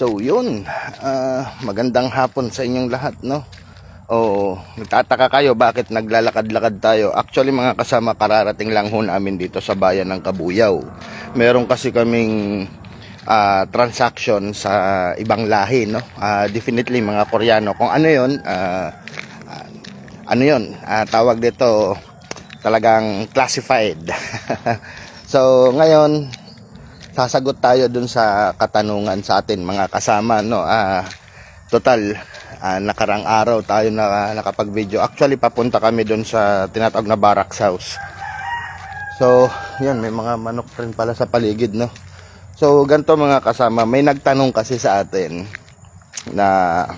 So yun, magandang hapon sa inyong lahat, no? O nagtataka kayo bakit naglalakad-lakad tayo. Actually mga kasama, kararating lang ho namin dito sa bayan ng Kabuyaw. Meron kasi kaming transaction sa ibang lahi, no? Definitely mga Koreano. Kung ano yun, tawag dito talagang classified. So ngayon sasagot tayo dun sa katanungan sa atin mga kasama, no? Total nakarang araw tayo nakapag-video. Actually papunta kami dun sa tinatawag na barracks house. So yan, may mga manok rin pala sa paligid, no? So ganito mga kasama, may nagtanong kasi sa atin na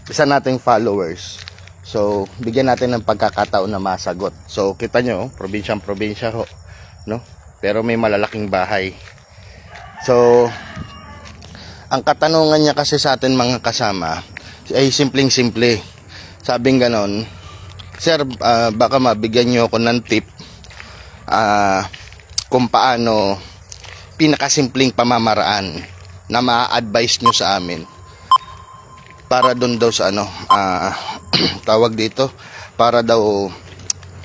isa nating followers. So bigyan natin ng pagkakataon na masagot. So kita nyo, probinsyang-probinsya ho, no? Pero may malalaking bahay. So, ang katanungan niya kasi sa atin mga kasama ay simpleng-simple. Sabing ganon, sir, baka mabigyan niyo ako ng tip kung paano pinakasimpleng pamamaraan na ma-advise niyo sa amin para doon daw sa tawag dito, para daw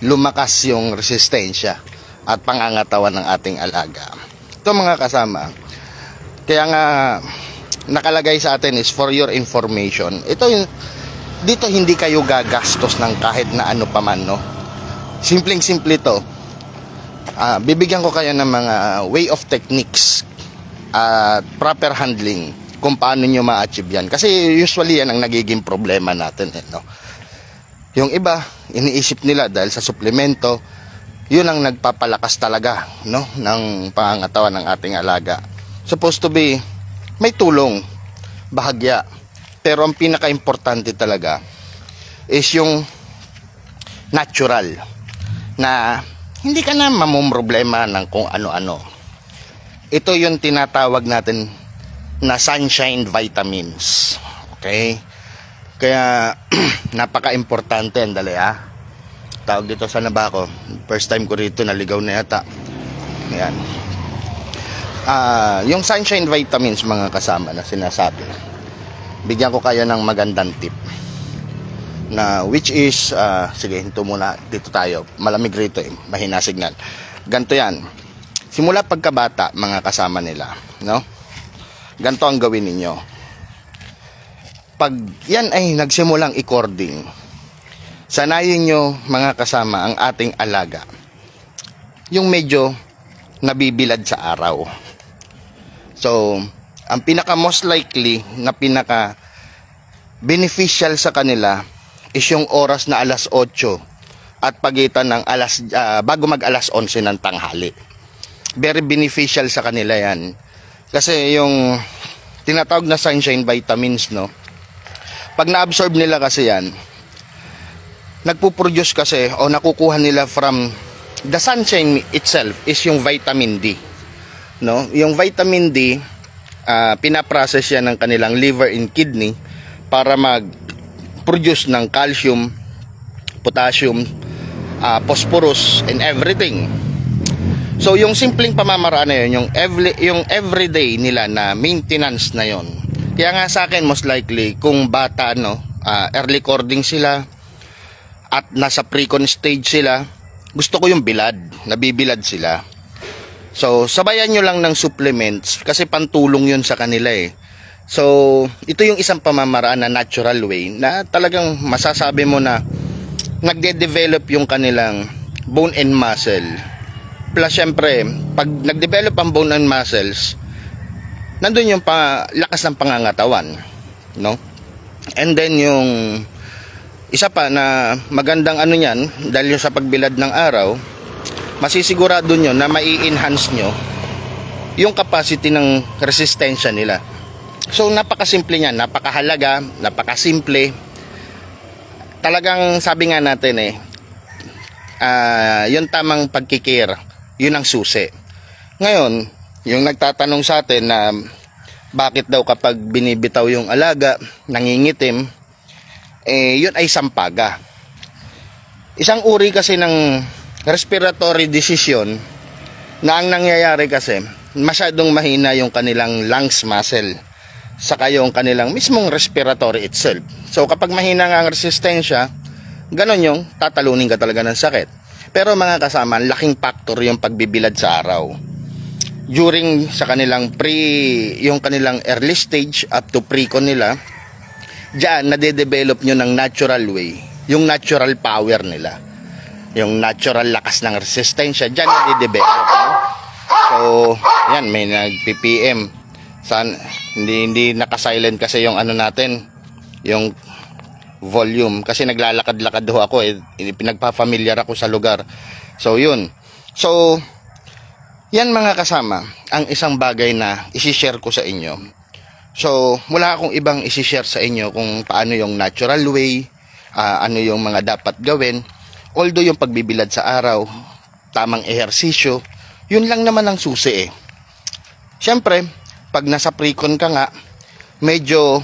lumakas yung resistensya at pangangatawan ng ating alaga. Ito mga kasama, kaya nga nakalagay sa atin is for your information. Dito hindi kayo gagastos ng kahit na ano pa man, no? Simpleng-simple to. Bibigyan ko kayo ng mga way of techniques at proper handling kung paano nyo ma-achieve yan. Kasi usually yan ang nagiging problema natin, no? Yung iba, iniisip nila dahil sa suplemento, yun ang nagpapalakas talaga, no, ng pangangatawan ng ating alaga. Supposed to be may tulong, bahagya, pero ang pinaka-importante talaga is yung natural, na hindi ka na mamumroblema ng kung ano-ano. Ito yung tinatawag natin na sunshine vitamins. Okay? Kaya napaka-importante. Andali tawag dito, sana ba ako? First time ko rito, naligaw na yata. Ayan. Yung sunshine vitamins mga kasama na sinasabi, bigyan ko kayo ng magandang tip na which is sige, hinto muna, dito tayo, malamig rito mahina signal. Ganto yan, simula pagkabata mga kasama nila, no? Ganto ang gawin ninyo pag yan ay nagsimulang i-cording. Sanayin nyo mga kasama ang ating alaga yung medyo nabibilad sa araw. So, ang pinaka most likely na pinaka beneficial sa kanila is yung oras na alas 8 at pagitan ng bago mag alas 11 ng tanghali. Very beneficial sa kanila yan. Kasi yung tinatawag na sunshine vitamins, no? Pag na-absorb nila kasi yan, nagpo-produce kasi o nakukuha nila from the sunshine itself is yung vitamin D, no? Yung vitamin D, pinaprocess yan ng kanilang liver and kidney para mag-produce ng calcium, potassium, phosphorus and everything. So yung simpleng pamamaraan na yun, yung everyday nila na maintenance na yon. Kaya nga sa akin most likely kung bata, no, early cording sila at nasa pre-con stage sila, gusto ko yung bilad, nabibilad sila. So sabayan nyo lang ng supplements kasi pantulong yun sa kanila So ito yung isang pamamaraan na natural way na talagang masasabi mo na nagde-develop yung kanilang bone and muscle. Plus syempre, pag nag-develop ang bone and muscles, nandun yung lakas ng pangangatawan, no? And then yung isa pa na magandang niyan, dahil yung sa pagbilad ng araw, masisigurado nyo na mai-enhance nyo yung capacity ng resistensya nila. So napakasimple niyan, napakahalaga, napakasimple. Talagang sabi nga natin yung tamang pagkikir, yun ang susi. Ngayon, yung nagtatanong sa atin na bakit daw kapag binibitaw yung alaga, nangingitim, yun ay sampaga. Isang uri kasi ng respiratory disease na ang nangyayari kasi masyadong mahina yung kanilang lungs muscle. saka yung kanilang mismong respiratory itself. So kapag mahina nga ang resistensya, ganon yung tatalunin ka talaga ng sakit. Pero mga kasama, laking factor yung pagbibilad sa araw. During sa kanilang yung kanilang early stage up to pre-con nila, diyan nade-develop nyo ng natural way, yung natural power nila, yung natural lakas ng resistensya, diyan nade-develop, no? So yan, may nag-PPM, hindi naka-silent kasi yung ano natin, yung volume, kasi naglalakad-lakad ho ako pinagpa-familiar ako sa lugar. So yun, so yan mga kasama, ang isang bagay na isi-share ko sa inyo. So wala akong ibang isi-share sa inyo kung paano yung natural way, ano yung mga dapat gawin. Although yung pagbibilad sa araw, tamang ehersisyo, yun lang naman ang susi Siyempre, pag nasa pre-con ka nga, medyo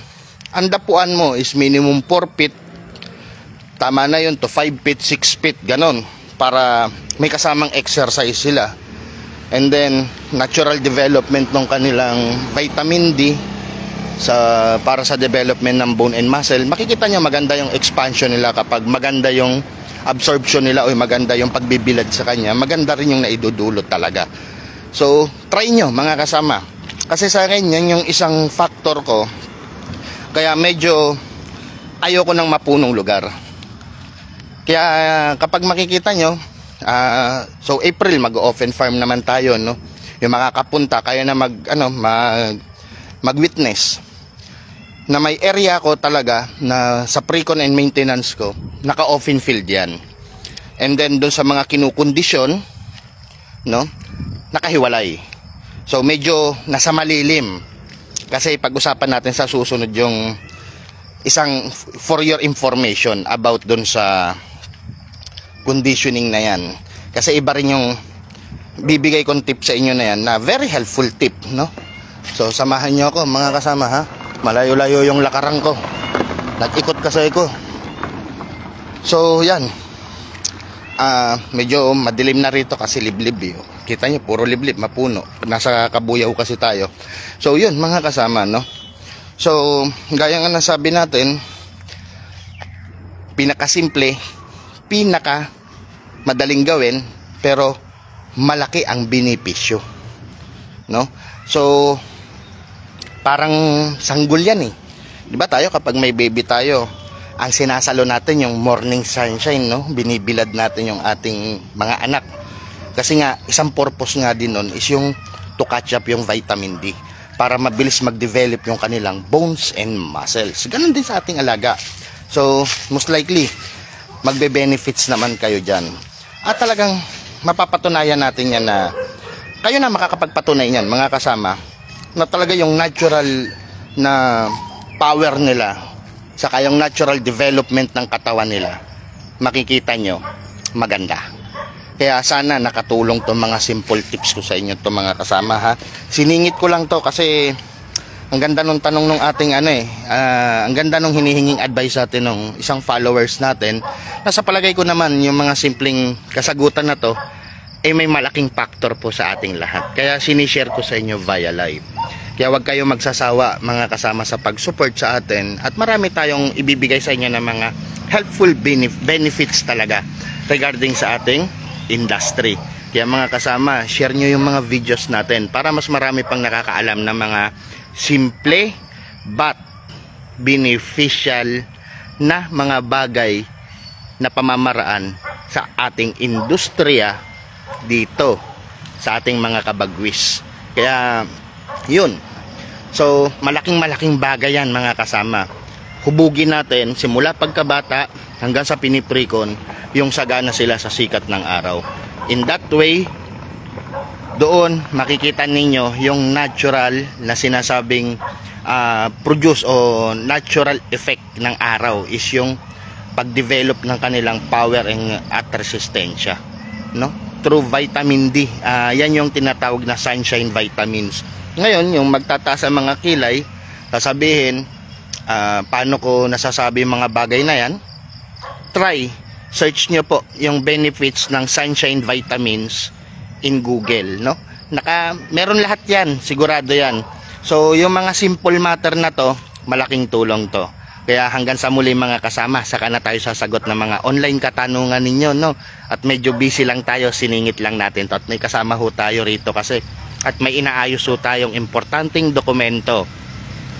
ang dapuan mo is minimum 4 feet. Tama na yun to 5 feet, 6 feet, ganon. Para may kasamang exercise sila. And then, natural development ng kanilang vitamin D para sa development ng bone and muscle. Makikita nyo maganda yung expansion nila kapag maganda yung absorption nila o maganda yung pagbibilad sa kanya. Maganda rin yung naidudulot talaga. So, try nyo mga kasama. Kasi sa akin, yan yung isang factor ko. Kaya medyo ayoko ng mapunong lugar. Kaya kapag makikita nyo, so April mag-open farm naman tayo, no? Yung makakapunta kaya na mag-witness na may area ko talaga na sa pre-con and maintenance ko, naka-open field yan. And then doon sa mga kinukondisyon, no, nakahiwalay. So medyo nasa malilim. Kasi pag-usapan natin sa susunod yung isang for your information about doon sa conditioning na yan. Kasi iba rin yung bibigay kong tip sa inyo na yan, na very helpful tip, no? So samahan nyo ako mga kasama, ha? Malayo-layo yung lakarang ko, nag-ikot kasi ko. So yan, medyo madilim na rito kasi liblib Kita nyo, puro liblib, mapuno. Nasa Kabuyaw kasi tayo. So yun mga kasama, no? So gaya nga nasabi natin, pinakasimple, pinaka madaling gawin, pero malaki ang benepisyo, no? So parang sanggol yan Diba tayo kapag may baby tayo, ang sinasalo natin yung morning sunshine, no? Binibilad natin yung ating mga anak. Kasi nga, isang purpose nga din nun is yung to catch up yung vitamin D para mabilis mag-develop yung kanilang bones and muscles. Ganun din sa ating alaga. So, most likely, magbe-benefits naman kayo dyan. At talagang mapapatunayan natin yan na kayo na makakapagpatunay yan, mga kasama, na talaga yung natural na power nila saka yung natural development ng katawan nila, makikita nyo maganda. Kaya sana nakatulong to mga simple tips ko sa inyo to mga kasama, ha. Siningit ko lang to kasi ang ganda nung tanong nung ating ang ganda nung hinihinging advice natin nung isang followers natin. Nasa palagay ko naman yung mga simpleng kasagutan na to may malaking factor po sa ating lahat. Kaya sinishare ko sa inyo via live. Kaya wag kayo magsasawa mga kasama sa pag-support sa atin, at marami tayong ibibigay sa inyo ng mga helpful benefits talaga regarding sa ating industry. Kaya mga kasama, share nyo yung mga videos natin para mas marami pang nakakaalam ng mga simple but beneficial na mga bagay na pamamaraan sa ating industriya dito sa ating mga kabagwis. Kaya yun, so malaking bagay yan mga kasama. Hubugin natin simula pagkabata hanggang sa piniprekon yung sagana sila sa sikat ng araw. In that way, doon makikita ninyo yung natural na sinasabing produce o natural effect ng araw is yung pag-develop ng kanilang power at resistensya, no? Through vitamin D. Yan yung tinatawag na sunshine vitamins. Ngayon, yung magtataas ang mga kilay, sasabihin, paano ko nasasabi mga bagay na yan? Try, search nyo po yung benefits ng sunshine vitamins in Google, no? Meron lahat yan, sigurado yan. So yung mga simple matter na to, malaking tulong to. Kaya hanggang sa muli mga kasama, saka na tayo sasagot ng mga online katanungan ninyo, no? At medyo busy lang tayo, siningit lang natin to. At may kasama ho tayo rito kasi at may inaayos ho tayong importanteng dokumento,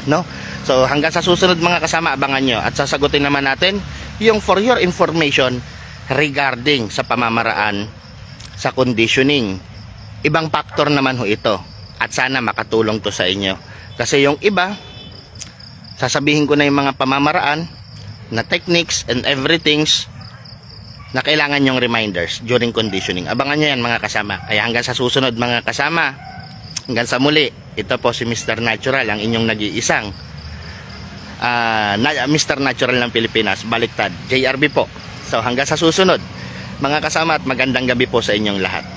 no? So hanggang sa susunod mga kasama, abangan nyo. At sasagutin naman natin yung for your information regarding sa pamamaraan sa conditioning. Ibang factor naman ho ito. At sana makatulong to sa inyo. Kasi yung iba, sasabihin ko na yung mga pamamaraan na techniques and everythings na kailangan yung reminders during conditioning. Abangan nyo yan mga kasama. Kaya hanggang sa susunod mga kasama, hanggang sa muli, ito po si Mr. Natural, ang inyong nag-iisang Mr. Natural ng Pilipinas, baliktad, JRB po. So hanggang sa susunod mga kasama at magandang gabi po sa inyong lahat.